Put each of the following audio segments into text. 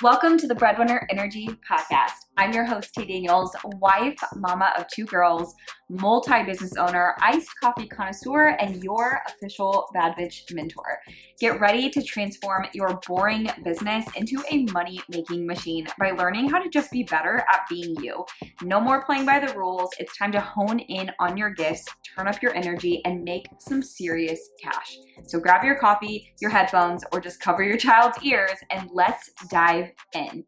Welcome to the Breadwinner Energy Podcast. I'm your host, T. Daniels, wife, mama of two girls, multi-business owner, iced coffee connoisseur, and your official bad bitch mentor. Get ready to transform your boring business into a money-making machine by learning how to just be better at being you. No more playing by the rules. It's time to hone in on your gifts, turn up your energy, and make some serious cash. So grab your coffee, your headphones, or just cover your child's ears, and let's dive in.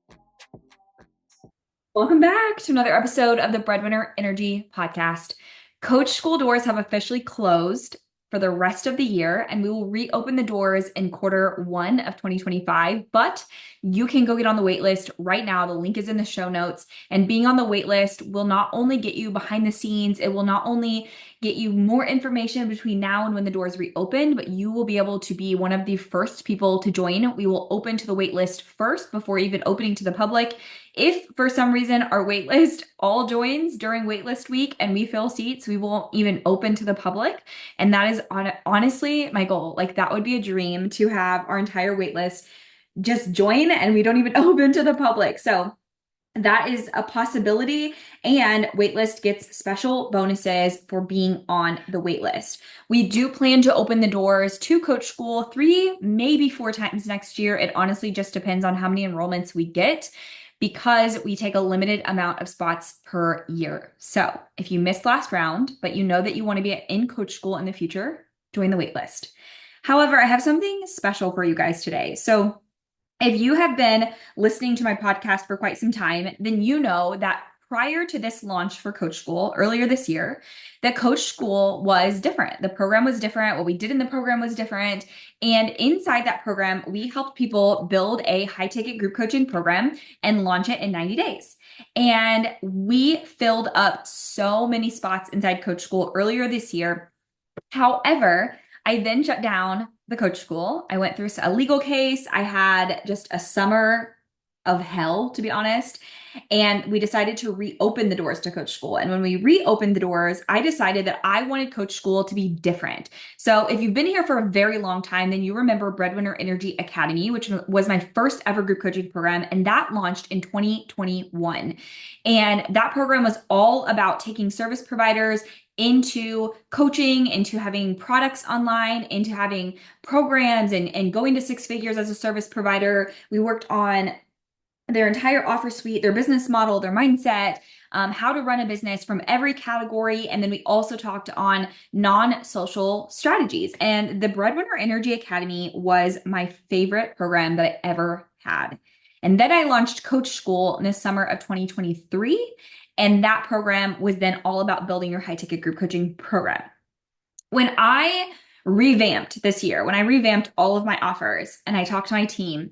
Welcome back to another episode of the Breadwinner Energy Podcast. Coach School doors have officially closed for the rest of the year, and we will reopen the doors in Q1 of 2025, but you can go get on the wait list right now. The link is in the show notes, and being on the wait list will not only get you behind the scenes, it will not only get you more information between now and when the doors reopen, but you will be able to be one of the first people to join. We will open to the wait list first before even opening to the public. If for some reason our waitlist all joins during waitlist week and we fill seats, we won't even open to the public. And that is honestly my goal. Like, that would be a dream to have our entire waitlist just join and we don't even open to the public. So that is a possibility, and waitlist gets special bonuses for being on the waitlist. We do plan to open the doors to Coach School 3, maybe 4 times next year. It honestly just depends on how many enrollments we get, because we take a limited amount of spots per year. So if you missed last round, but you know that you want to be in Coach School in the future, join the waitlist. However, I have something special for you guys today. So if you have been listening to my podcast for quite some time, then you know that prior to this launch for Coach School earlier this year, that Coach School was different. The program was different. What we did in the program was different. And inside that program, we helped people build a high-ticket group coaching program and launch it in 90 days. And we filled up so many spots inside Coach School earlier this year. However, I then shut down the Coach School. I went through a legal case. I had just a summer of hell, to be honest. And we decided to reopen the doors to Coach School. And when we reopened the doors, I decided that I wanted Coach School to be different. So if you've been here for a very long time, then you remember Breadwinner Energy Academy, which was my first ever group coaching program. And that launched in 2021. And that program was all about taking service providers into coaching, into having products online, into having programs and going to 6 figures as a service provider. We worked on their entire offer suite, their business model, their mindset, how to run a business from every category. And then we also talked on non-social strategies. And the Breadwinner Energy Academy was my favorite program that I ever had. And then I launched Coach School in the summer of 2023. And that program was then all about building your high-ticket group coaching program. When I revamped this year, when I revamped all of my offers and I talked to my team,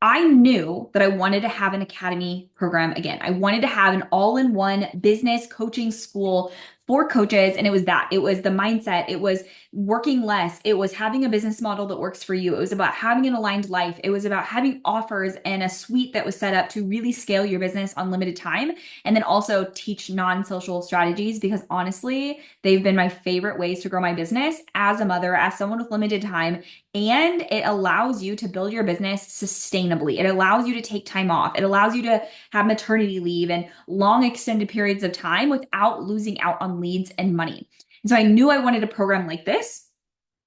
I knew that I wanted to have an academy program again. I wanted to have an all-in-one business coaching school for coaches. And it was that. It was the mindset. It was working less. It was having a business model that works for you. It was about having an aligned life. It was about having offers and a suite that was set up to really scale your business on limited time. And then also teach non-social strategies, because honestly, they've been my favorite ways to grow my business as a mother, as someone with limited time. And it allows you to build your business sustainably. It allows you to take time off. It allows you to have maternity leave and long extended periods of time without losing out on leads and money. And so I knew I wanted a program like this,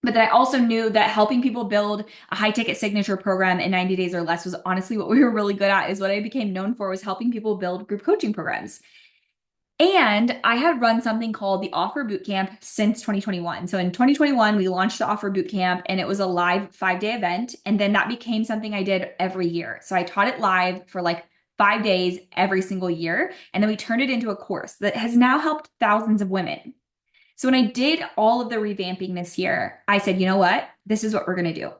but then I also knew that helping people build a high ticket signature program in 90 days or less was honestly what we were really good at, is what I became known for, was helping people build group coaching programs. And I had run something called the Offer Bootcamp since 2021. So in 2021, we launched the Offer Bootcamp, and it was a live 5-day event. And then that became something I did every year. So I taught it live for like 5 days every single year. And then we turned it into a course that has now helped thousands of women. So when I did all of the revamping this year, I said, you know what? This is what we're going to do.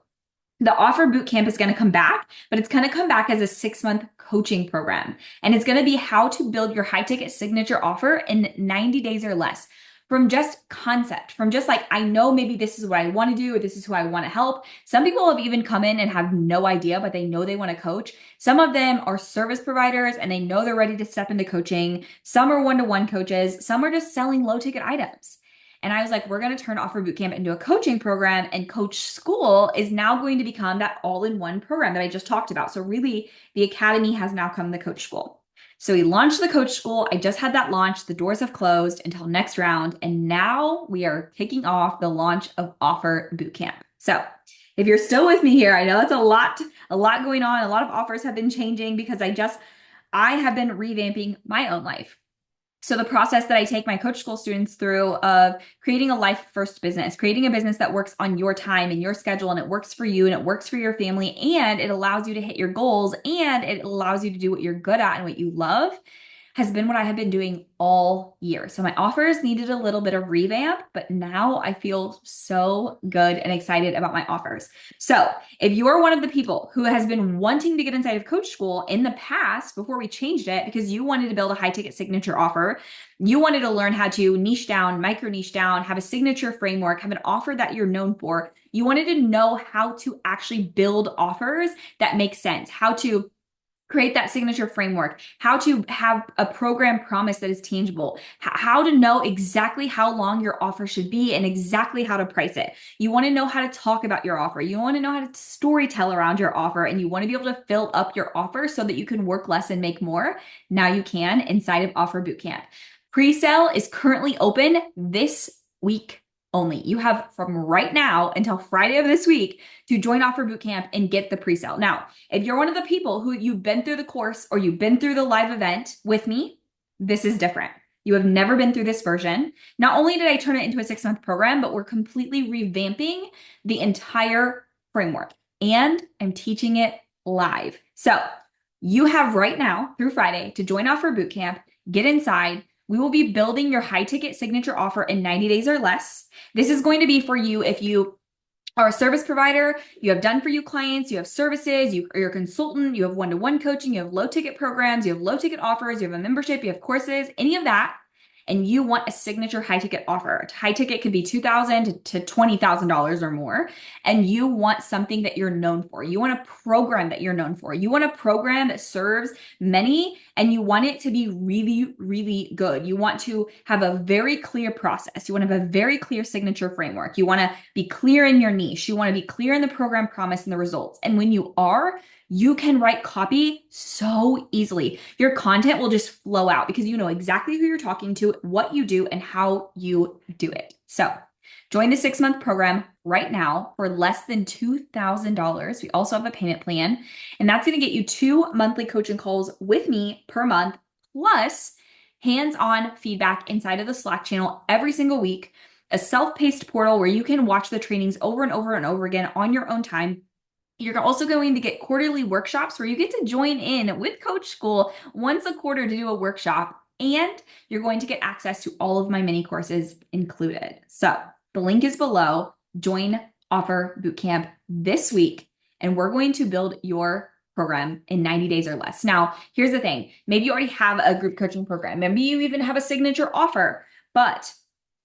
The Offer Bootcamp is going to come back, but it's going to come back as a 6-month coaching program. And it's going to be how to build your high ticket signature offer in 90 days or less. From just concept, from just like, I know maybe this is what I want to do, or this is who I want to help. Some people have even come in and have no idea, but they know they want to coach. Some of them are service providers and they know they're ready to step into coaching. Some are one-to-one coaches. Some are just selling low ticket items. And I was like, we're going to turn Offer Bootcamp into a coaching program, and Coach School is now going to become that all-in-one program that I just talked about. So really, the Academy has now come the Coach School. So we launched the Coach School. I just had that launch. The doors have closed until next round. And now we are kicking off the launch of Offer Bootcamp. So if you're still with me here, I know it's a lot going on. A lot of offers have been changing because I have been revamping my own life. So the process that I take my Coach School students through of creating a life first business, creating a business that works on your time and your schedule, and it works for you and it works for your family, and it allows you to hit your goals, and it allows you to do what you're good at and what you love, has been what I have been doing all year. So my offers needed a little bit of revamp, but now I feel so good and excited about my offers. So if you are one of the people who has been wanting to get inside of Coach School in the past, before we changed it, because you wanted to build a high ticket signature offer, you wanted to learn how to niche down, micro niche down, have a signature framework, have an offer that you're known for, you wanted to know how to actually build offers that make sense, how to create that signature framework, how to have a program promise that is tangible, how to know exactly how long your offer should be and exactly how to price it. You want to know how to talk about your offer. You want to know how to storytell around your offer, and you want to be able to fill up your offer so that you can work less and make more. Now you can inside of Offer Bootcamp. Pre-sale is currently open this week only. You have from right now until Friday of this week to join Offer Bootcamp and get the pre-sale. Now, if you're one of the people who you've been through the course or you've been through the live event with me, this is different. You have never been through this version. Not only did I turn it into a 6-month program, but we're completely revamping the entire framework, and I'm teaching it live. So you have right now through Friday to join Offer Bootcamp, get inside. We will be building your high ticket signature offer in 90 days or less. This is going to be for you if you are a service provider, you have done for you clients, you have services, you're a consultant, you have one-to-one coaching, you have low ticket programs, you have low ticket offers, you have a membership, you have courses, any of that, and you want a signature high ticket offer. High ticket could be $2,000 to $20,000 or more, and you want something that you're known for. You want a program that you're known for. You want a program that serves many, and you want it to be really, really good. You want to have a very clear process. You want to have a very clear signature framework. You want to be clear in your niche. You want to be clear in the program promise and the results. And when you are, you can write copy so easily. Your content will just flow out because you know exactly who you're talking to, what you do, and how you do it. So join the 6-month program right now for less than $2,000. We also have a payment plan, and that's going to get you 2 monthly coaching calls with me per month, plus hands-on feedback inside of the Slack channel every single week, a self-paced portal where you can watch the trainings over and over and over again on your own time. You're also going to get quarterly workshops where you get to join in with Coach School once a quarter to do a workshop, and you're going to get access to all of my mini courses included. So the link is below. Join Offer Bootcamp this week, and we're going to build your program in 90 days or less. Now, here's the thing. Maybe you already have a group coaching program. Maybe you even have a signature offer, but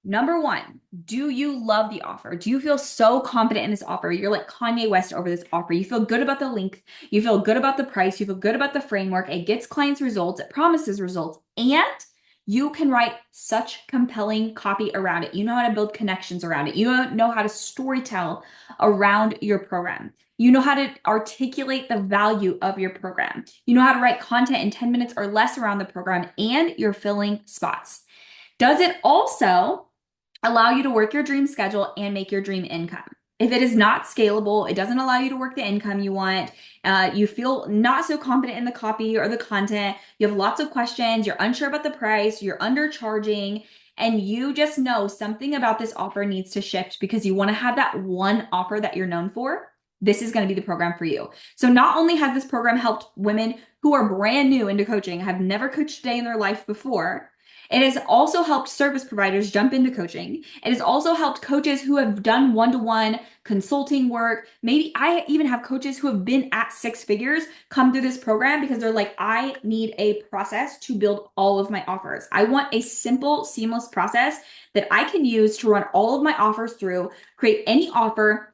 number one, do you love the offer? Do you feel so confident in this offer? You're like Kanye West over this offer. You feel good about the length. You feel good about the price. You feel good about the framework. It gets clients results. It promises results. And you can write such compelling copy around it. You know how to build connections around it. You know how to storytell around your program. You know how to articulate the value of your program. You know how to write content in 10 minutes or less around the program, and you're filling spots. Does it also allow you to work your dream schedule and make your dream income? If it is not scalable, it doesn't allow you to work the income you want, you feel not so confident in the copy or the content, you have lots of questions, you're unsure about the price, you're undercharging, and you just know something about this offer needs to shift because you want to have that one offer that you're known for, this is going to be the program for you. So not only has this program helped women who are brand new into coaching, have never coached a day in their life before, it has also helped service providers jump into coaching. It has also helped coaches who have done one-to-one consulting work. Maybe I even have coaches who have been at 6 figures come through this program because they're like, I need a process to build all of my offers. I want a simple, seamless process that I can use to run all of my offers through, create any offer,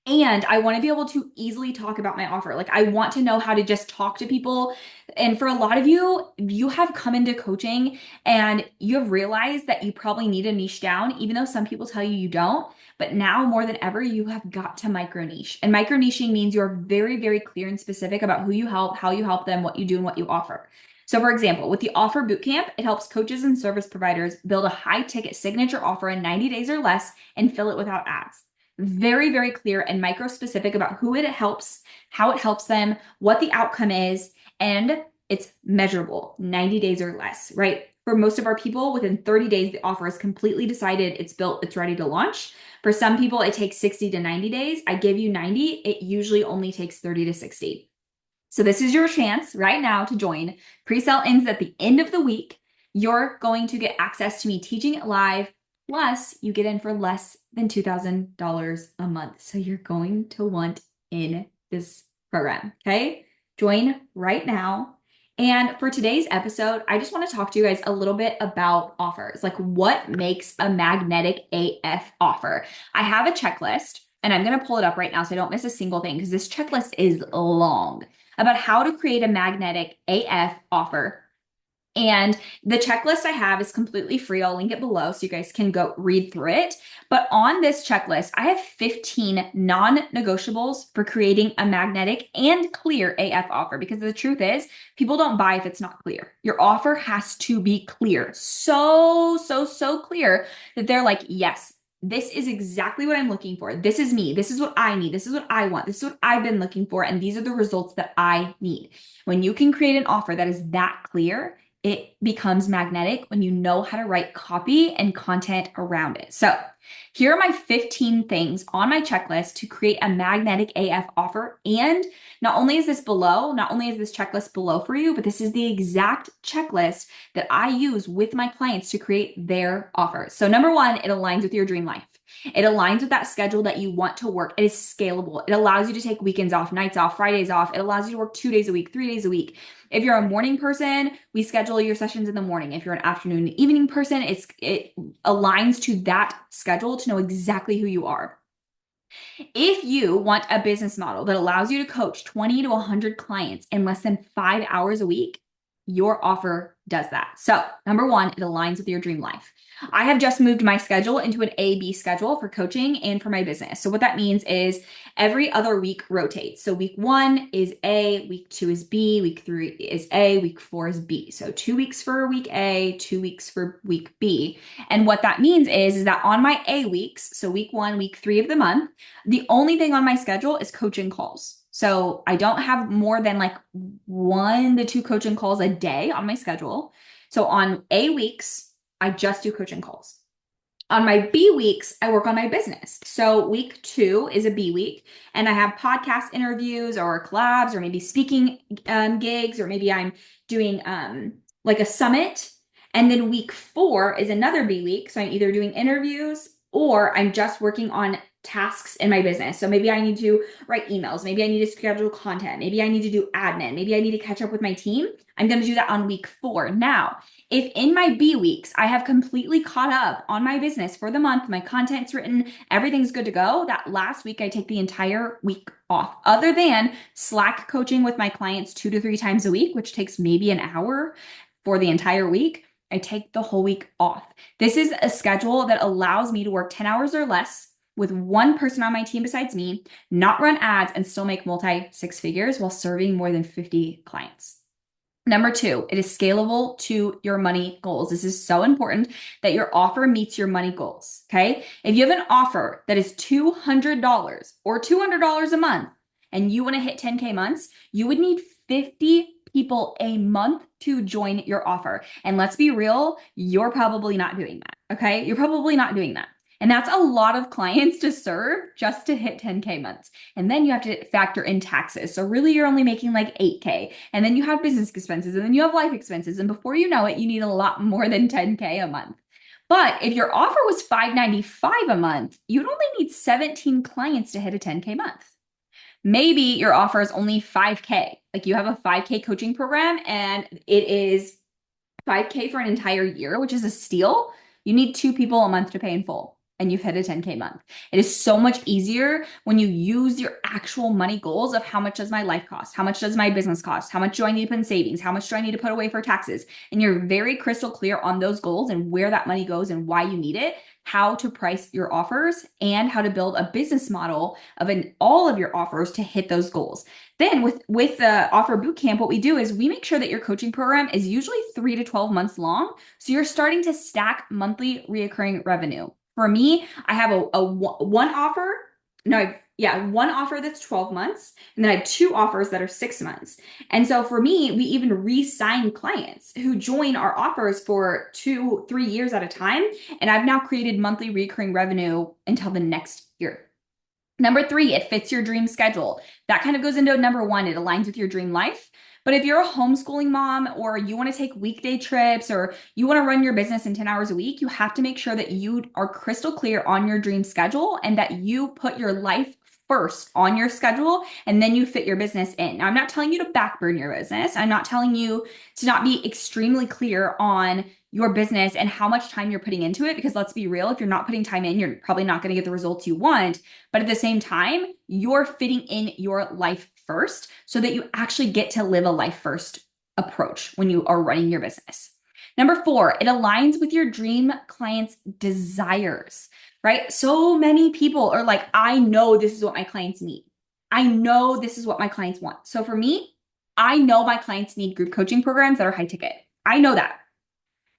And I want to be able to easily talk about my offer. Like, I want to know how to just talk to people. And for a lot of you, you have come into coaching and you have realized that you probably need to niche down, even though some people tell you you don't. But now more than ever, you have got to micro niche. And micro niching means you're very, very clear and specific about who you help, how you help them, what you do, and what you offer. So, for example, with the Offer Bootcamp, it helps coaches and service providers build a high ticket signature offer in 90 days or less and fill it without ads. Very, very clear and micro specific about who it helps, how it helps them, what the outcome is, and it's measurable, 90 days or less, right? For most of our people, within 30 days, the offer is completely decided, it's built, it's ready to launch. For some people, it takes 60 to 90 days. I give you 90, it usually only takes 30 to 60. So this is your chance right now to join. Pre-sale ends at the end of the week. You're going to get access to me teaching it live. Plus, you get in for less than $2,000 a month. So you're going to want in this program, okay? Join right now. And for today's episode, I just want to talk to you guys a little bit about offers. Like, what makes a magnetic AF offer? I have a checklist, and I'm going to pull it up right now so I don't miss a single thing because this checklist is long about how to create a magnetic AF offer. And the checklist I have is completely free. I'll link it below so you guys can go read through it. But on this checklist, I have 15 non-negotiables for creating a magnetic and clear AF offer, because the truth is, people don't buy if it's not clear. Your offer has to be clear. So clear that they're like, yes, this is exactly what I'm looking for. This is me. This is what I need. This is what I want. This is what I've been looking for. And these are the results that I need. When you can create an offer that is that clear, it becomes magnetic when you know how to write copy and content around it. So here are my 15 things on my checklist to create a magnetic AF offer. And not only is this checklist below for you, but this is the exact checklist that I use with my clients to create their offers. So number one, it aligns with your dream life. It aligns with that schedule that you want to work. It is scalable. It allows you to take weekends off, nights off, Fridays off. It allows you to work 2 days a week, 3 days a week. If you're a morning person, we schedule your sessions in the morning. If you're an afternoon, evening person, it aligns to that schedule to know exactly who you are. If you want a business model that allows you to coach 20 to 100 clients in less than 5 hours a week, your offer does that. So number one, it aligns with your dream life. I have just moved my schedule into an A-B schedule for coaching and for my business. So what that means is every other week rotates. So week 1 is A, week 2 is B, week 3 is A, week 4 is B. So 2 weeks for week A, 2 weeks for week B. And what that means is that on my A weeks, so week 1, week 3 of the month, the only thing on my schedule is coaching calls. So I don't have more than like 1 to 2 coaching calls a day on my schedule. So on A weeks, I just do coaching calls. On my B weeks, I work on my business. So week 2 is a B week, and I have podcast interviews or collabs or maybe speaking gigs, or maybe I'm doing like a summit. And then week 4 is another B week. So I'm either doing interviews or I'm just working on tasks in my business. So maybe I need to write emails. Maybe I need to schedule content. Maybe I need to do admin. Maybe I need to catch up with my team. I'm going to do that on week 4. Now, if in my B weeks, I have completely caught up on my business for the month, my content's written, everything's good to go, that last week I take the entire week off, other than Slack coaching with my clients 2 to 3 times a week, which takes maybe an hour for the entire week. I take the whole week off. This is a schedule that allows me to work 10 hours or less with one person on my team besides me, not run ads, and still make multi-6 figures while serving more than 50 clients. Number 2, it is scalable to your money goals. This is so important that your offer meets your money goals, okay? If you have an offer that is $200 or $200 a month and you want to hit 10K months, you would need 50 people a month to join your offer. And let's be real, you're probably not doing that, okay? You're probably not doing that. And that's a lot of clients to serve just to hit 10K months. And then you have to factor in taxes. So really you're only making like 8K. And then you have business expenses, and then you have life expenses. And before you know it, you need a lot more than 10K a month. But if your offer was $595 a month, you'd only need 17 clients to hit a 10K month. Maybe your offer is only 5K. Like you have a 5K coaching program and it is 5K for an entire year, which is a steal. You need 2 people a month to pay in full. and you've hit a 10K month. It is so much easier when you use your actual money goals of how much does my life cost? How much does my business cost? How much do I need to put in savings? How much do I need to put away for taxes? And you're very crystal clear on those goals and where that money goes and why you need it, how to price your offers, and how to build a business model of all of your offers to hit those goals. Then with the offer bootcamp, what we do is we make sure that your coaching program is usually 3 to 12 months long. So you're starting to stack monthly reoccurring revenue. For me, I have one offer. No, one offer that's 12 months, and then I have 2 offers that are 6 months. And so for me, we even re-sign clients who join our offers for 2-3 years at a time. And I've now created monthly recurring revenue until the next year. Number 3, it fits your dream schedule. That kind of goes into number 1. It aligns with your dream life. But if you're a homeschooling mom, or you want to take weekday trips, or you want to run your business in 10 hours a week, you have to make sure that you are crystal clear on your dream schedule and that you put your life first on your schedule, and then you fit your business in. Now, I'm not telling you to backburn your business. I'm not telling you to not be extremely clear on your business and how much time you're putting into it, because let's be real, if you're not putting time in, you're probably not going to get the results you want. But at the same time, you're fitting in your life first so that you actually get to live a life first approach when you are running your business. Number 4, it aligns with your dream client's desires, right? So many people are like, I know this is what my clients need. I know this is what my clients want. So for me, I know my clients need group coaching programs that are high ticket. I know that.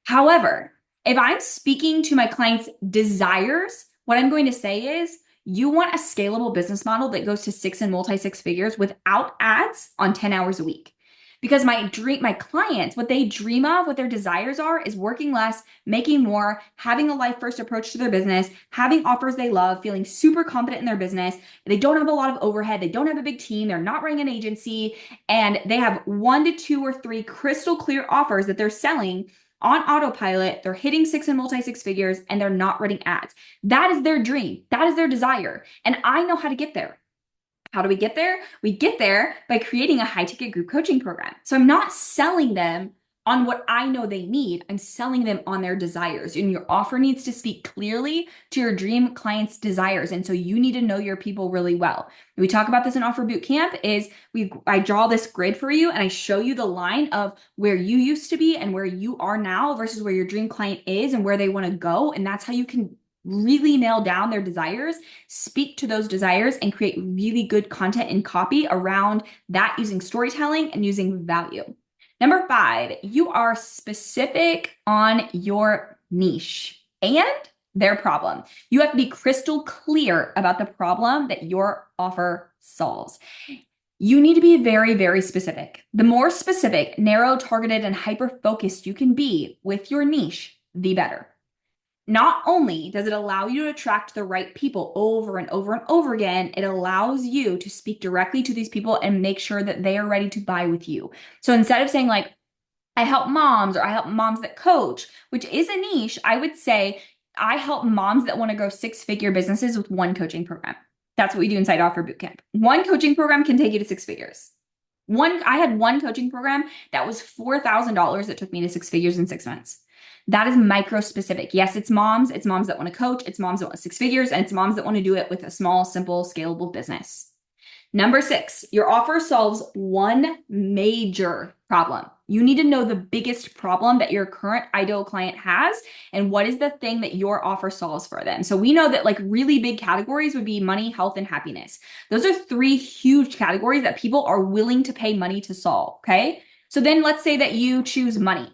However, if I'm speaking to my clients' desires, what I'm going to say is, you want a scalable business model that goes to 6 and multi-six figures without ads on 10 hours a week. Because my clients, what they dream of, what their desires are, is working less, making more, having a life first approach to their business, having offers they love, feeling super confident in their business. They don't have a lot of overhead. They don't have a big team. They're not running an agency. And they have 1 to 2 or 3 crystal clear offers that they're selling on autopilot. They're hitting 6 and multi-six figures, and they're not running ads. That is their dream. That is their desire. And I know how to get there. How do we get there? We get there by creating a high ticket group coaching program. So I'm not selling them on what I know they need. I'm selling them on their desires. And your offer needs to speak clearly to your dream client's desires. And so you need to know your people really well. We talk about this in Offer Bootcamp is I draw this grid for you and I show you the line of where you used to be and where you are now versus where your dream client is and where they want to go. And that's how you can really nail down their desires, speak to those desires, and create really good content and copy around that using storytelling and using value. Number 5, you are specific on your niche and their problem. You have to be crystal clear about the problem that your offer solves. You need to be very, very specific. The more specific, narrow, targeted, and hyper-focused you can be with your niche, the better. Not only does it allow you to attract the right people over and over and over again, it allows you to speak directly to these people and make sure that they are ready to buy with you. So instead of saying like, I help moms, or I help moms that coach, which is a niche, I would say I help moms that want to grow 6-figure businesses with 1 coaching program. That's what we do inside Offer Bootcamp. 1 coaching program can take you to 6 figures. I had 1 coaching program that was $4,000 that took me to 6 figures in 6 months. That is micro specific. Yes, it's moms that want to coach, it's moms that want 6 figures, and it's moms that want to do it with a small, simple, scalable business. Number 6, your offer solves 1 major problem. You need to know the biggest problem that your current ideal client has and what is the thing that your offer solves for them. So we know that like really big categories would be money, health, and happiness. Those are 3 huge categories that people are willing to pay money to solve, okay? So then let's say that you choose money.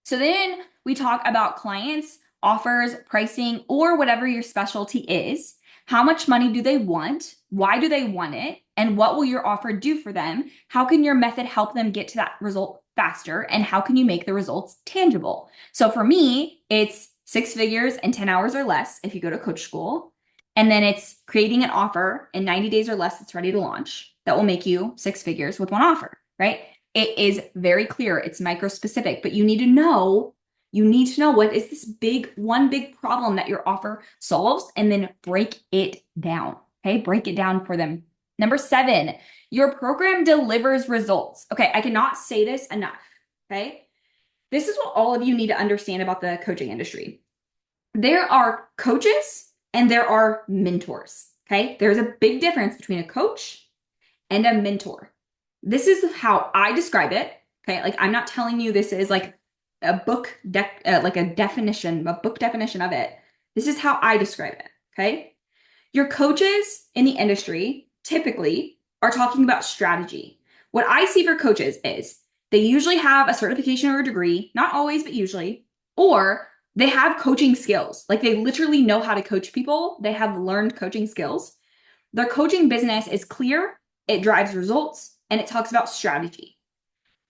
So then we talk about clients, offers, pricing, or whatever your specialty is. How much money do they want? Why do they want it? And what will your offer do for them? How can your method help them get to that result faster? And how can you make the results tangible? So for me, it's 6 figures in 10 hours or less if you go to coach school. And then it's creating an offer in 90 days or less that's ready to launch that will make you 6 figures with 1 offer, right? It is very clear. It's micro specific, but you need to know what is this one big problem that your offer solves, and then break it down. Okay, break it down for them. Number 7, your program delivers results. Okay, I cannot say this enough. Okay, this is what all of you need to understand about the coaching industry. There are coaches and there are mentors. Okay. There's a big difference between a coach and a mentor. This is how I describe it. Okay. Like I'm not telling you this is like a book, like a book definition of it. This is how I describe it. Okay. Your coaches in the industry typically are talking about strategy. What I see for coaches is they usually have a certification or a degree, not always, but usually, or they have coaching skills. Like they literally know how to coach people. They have learned coaching skills. Their coaching business is clear, it drives results, and it talks about strategy.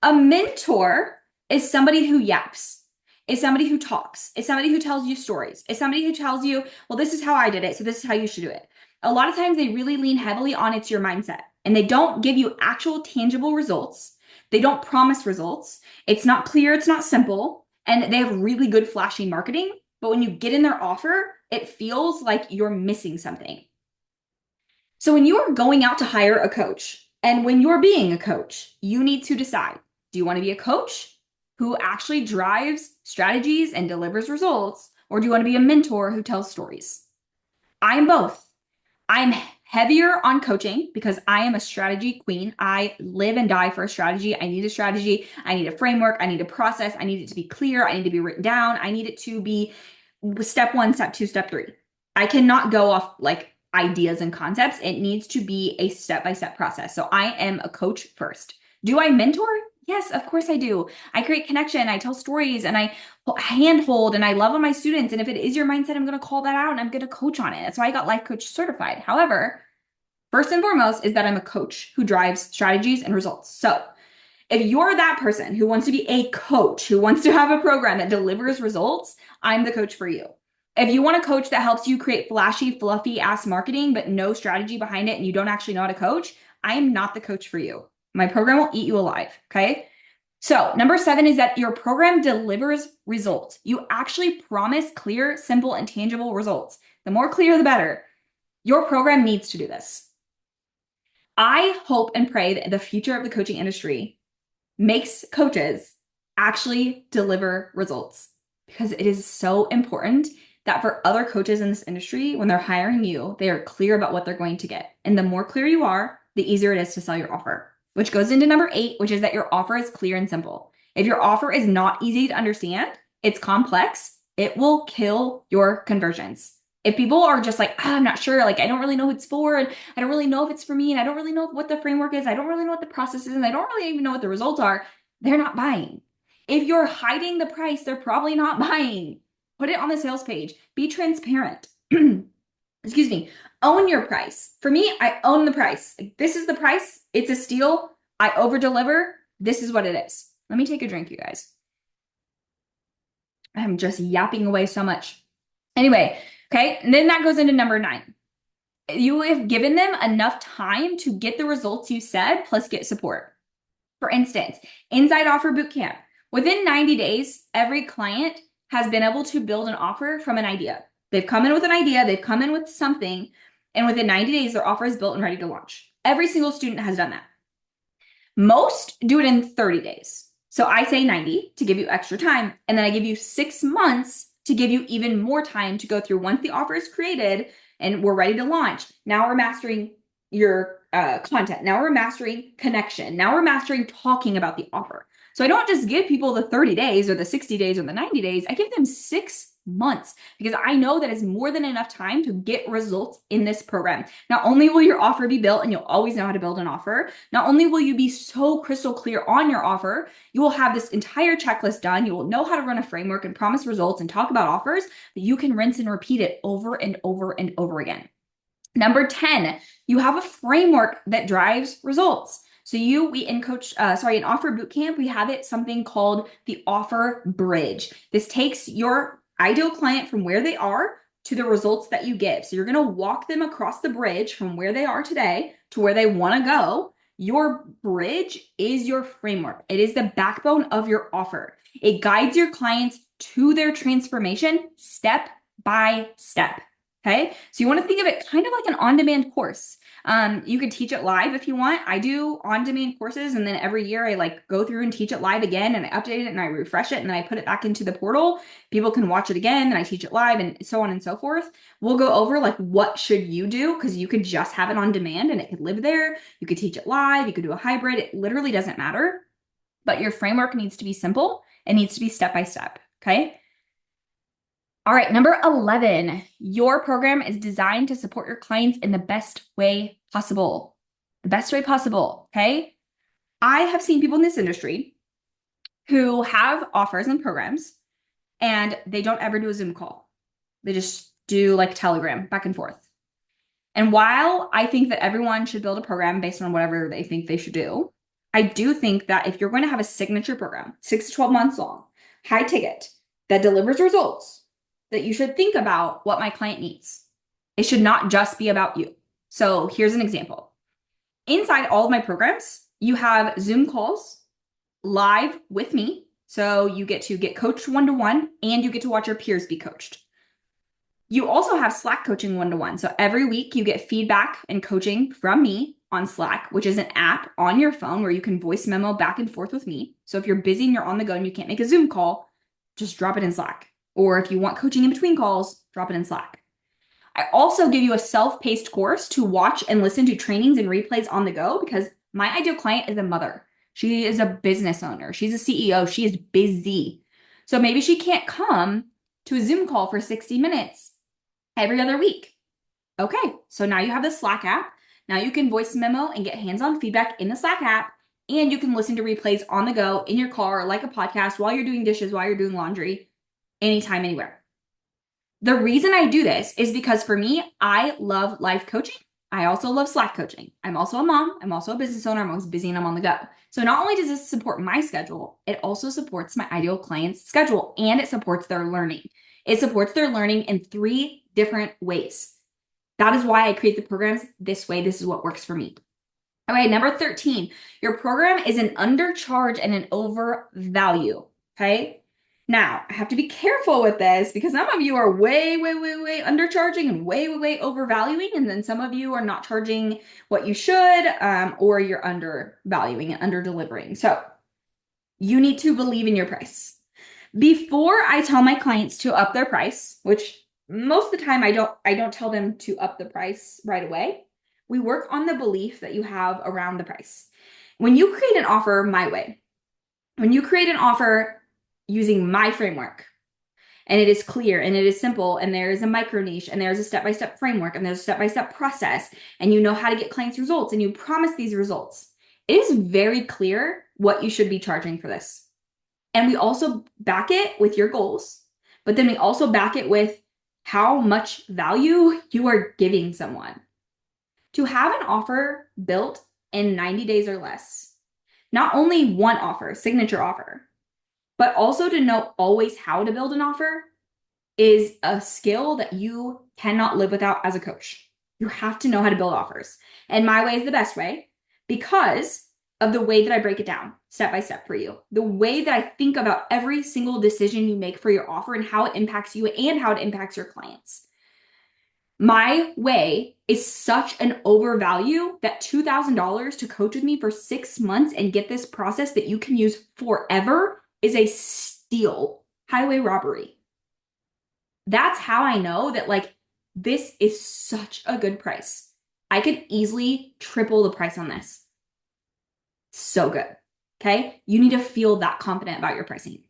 A mentor is somebody who yaps, is somebody who talks, is somebody who tells you stories, is somebody who tells you, well, this is how I did it, so this is how you should do it. A lot of times they really lean heavily on it's your mindset, and they don't give you actual tangible results. They don't promise results. It's not clear, it's not simple, and they have really good flashy marketing, but when you get in their offer, it feels like you're missing something. So when you are going out to hire a coach, and when you're being a coach, you need to decide, do you want to be a coach who actually drives strategies and delivers results, or do you want to be a mentor who tells stories? I'm both. I'm heavier on coaching because I am a strategy queen. I live and die for a strategy. I need a strategy. I need a framework. I need a process. I need it to be clear. I need to be written down. I need it to be step 1, step 2, step 3. I cannot go off like ideas and concepts. It needs to be a step-by-step process. So I am a coach first. Do I mentor? Yes, of course I do. I create connection, I tell stories, and I handhold, and I love on my students. And if it is your mindset, I'm going to call that out and I'm going to coach on it. That's why I got life coach certified. However, first and foremost is that I'm a coach who drives strategies and results. So if you're that person who wants to be a coach, who wants to have a program that delivers results, I'm the coach for you. If you want a coach that helps you create flashy, fluffy ass marketing, but no strategy behind it, and you don't actually know how to coach, I am not the coach for you. My program will eat you alive. Okay. So number 7 is that your program delivers results. You actually promise clear, simple, and tangible results. The more clear, the better. Your program needs to do this. I hope and pray that the future of the coaching industry makes coaches actually deliver results, because it is so important that for other coaches in this industry, when they're hiring you, they are clear about what they're going to get. And the more clear you are, the easier it is to sell your offer, which goes into number 8, which is that your offer is clear and simple. If your offer is not easy to understand, it's complex, it will kill your conversions. If people are just like, I'm not sure, like, I don't really know who it's for, and I don't really know if it's for me, and I don't really know what the framework is, I don't really know what the process is, and I don't really even know what the results are, they're not buying. If you're hiding the price, they're probably not buying. Put it on the sales page. Be transparent. Excuse me. Own your price. For me, I own the price. This is the price. It's a steal. I over deliver. This is what it is. Let me take a drink, you guys. I'm just yapping away so much. Anyway, okay. And then that goes into number 9. You have given them enough time to get the results you said, plus get support. For instance, Inside Offer Bootcamp. Within 90 days, every client has been able to build an offer from an idea. They've come in with an idea, they've come in with something, and within 90 days, their offer is built and ready to launch. Every single student has done that. Most do it in 30 days. So I say 90 to give you extra time, and then I give you 6 months to give you even more time to go through once the offer is created and we're ready to launch. Now we're mastering your content. Now we're mastering connection. Now we're mastering talking about the offer. So I don't just give people the 30 days or the 60 days or the 90 days. I give them 6 months because I know that is more than enough time to get results in this program. Not only will your offer be built and you'll always know how to build an offer, not only will you be so crystal clear on your offer, you will have this entire checklist done. You will know how to run a framework and promise results and talk about offers that you can rinse and repeat it over and over and over again. Number 10, you have a framework that drives results. So in Offer Bootcamp, we have it something called the offer bridge. This takes your ideal client from where they are to the results that you give. So you're going to walk them across the bridge from where they are today to where they want to go. Your bridge is your framework. It is the backbone of your offer. It guides your clients to their transformation step by step. Okay, so you want to think of it kind of like an on-demand course. You could teach it live if you want. I do on-demand courses, and then every year I like go through and teach it live again, and I update it and I refresh it, and then I put it back into the portal. People can watch it again, and I teach it live, and so on and so forth. We'll go over like what should you do, because you could just have it on demand and it could live there. You could teach it live, you could do a hybrid. It literally doesn't matter, but your framework needs to be simple. It needs to be step by step. Okay. All right, number 11, your program is designed to support your clients in the best way possible. The best way possible, okay? I have seen people in this industry who have offers and programs, and they don't ever do a Zoom call. They just do like Telegram back and forth. And while I think that everyone should build a program based on whatever they think they should do, I do think that if you're going to have a signature program, 6 to 12 months long, high ticket, that delivers results, that you should think about what my client needs. It should not just be about you. So here's an example. Inside all of my programs, you have Zoom calls live with me. So you get to get coached one-to-one, and you get to watch your peers be coached. You also have Slack coaching one-to-one. So every week you get feedback and coaching from me on Slack, which is an app on your phone where you can voice memo back and forth with me. So if you're busy and you're on the go and you can't make a Zoom call, just drop it in Slack. Or if you want coaching in between calls, drop it in Slack. I also give you a self-paced course to watch and listen to trainings and replays on the go, because my ideal client is a mother. She is a business owner. She's a CEO. She is busy. So maybe she can't come to a Zoom call for 60 minutes every other week. Okay, so now you have the Slack app. Now you can voice memo and get hands-on feedback in the Slack app, and you can listen to replays on the go in your car, like a podcast, while you're doing dishes, while you're doing laundry, anytime, anywhere. The reason I do this is because for me, I love life coaching. I also love Slack coaching. I'm also a mom. I'm also a business owner. I'm always busy and I'm on the go. So not only does this support my schedule, it also supports my ideal client's schedule, and it supports their learning. It supports their learning in 3 different ways. That is why I create the programs this way. This is what works for me. All right, number 13, your program is an undercharge and an overvalue, okay? Now, I have to be careful with this because some of you are way undercharging and way overvaluing, and then some of you are not charging what you should, or you're undervaluing and under-delivering. So you need to believe in your price. Before I tell my clients to up their price, which most of the time I don't tell them to up the price right away, we work on the belief that you have around the price. When you create an offer my way, when you create an offer using my framework, and it is clear and it is simple, and there is a micro niche, and there's a step-by-step framework, and there's a step-by-step process, and you know how to get clients results, and you promise these results, it is very clear what you should be charging for this. And we also back it with your goals, but then we also back it with how much value you are giving someone. To have an offer built in 90 days or less, not only one offer, signature offer, but also to know always how to build an offer, is a skill that you cannot live without as a coach. You have to know how to build offers. And my way is the best way because of the way that I break it down step by step for you. The way that I think about every single decision you make for your offer and how it impacts you and how it impacts your clients. My way is such an overvalue that $2,000 to coach with me for 6 months and get this process that you can use forever is a steal, highway robbery. That's how I know that like this is such a good price. I could easily triple the price on this. So good. Okay. You need to feel that confident about your pricing.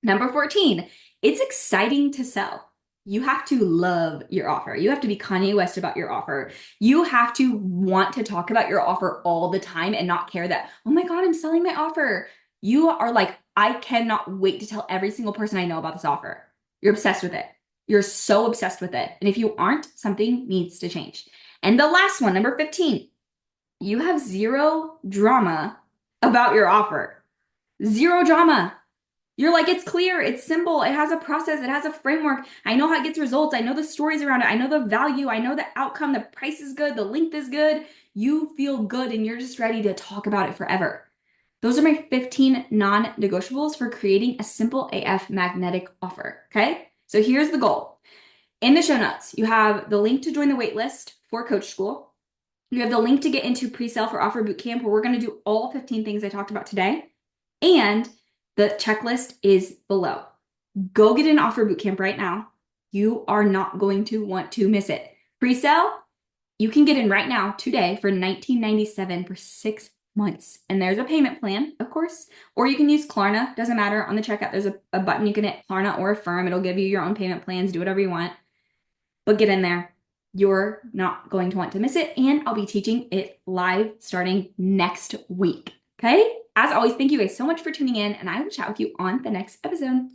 Number 14, it's exciting to sell. You have to love your offer. You have to be Kanye West about your offer. You have to want to talk about your offer all the time and not care that, oh my God, I'm selling my offer. You are like, I cannot wait to tell every single person I know about this offer. You're obsessed with it. You're so obsessed with it. And if you aren't, something needs to change. And the last one, number 15, you have zero drama about your offer. Zero drama. You're like, it's clear, it's simple, it has a process, it has a framework. I know how it gets results. I know the stories around it. I know the value. I know the outcome. The price is good. The length is good. You feel good and you're just ready to talk about it forever. Those are my 15 non-negotiables for creating a simple AF magnetic offer, okay? So here's the goal. In the show notes, you have the link to join the waitlist for Coach School. You have the link to get into pre-sale for Offer Bootcamp, where we're going to do all 15 things I talked about today. And the checklist is below. Go get an Offer Bootcamp right now. You are not going to want to miss it. Pre-sale, you can get in right now today for $19.97 for 6 months. And there's a payment plan, of course, or you can use Klarna. Doesn't matter. On the checkout, there's a button you can hit, Klarna or Affirm. It'll give you your own payment plans. Do whatever you want. But get in there. You're not going to want to miss it. And I'll be teaching it live starting next week. Okay? As always, thank you guys so much for tuning in, and I will chat with you on the next episode.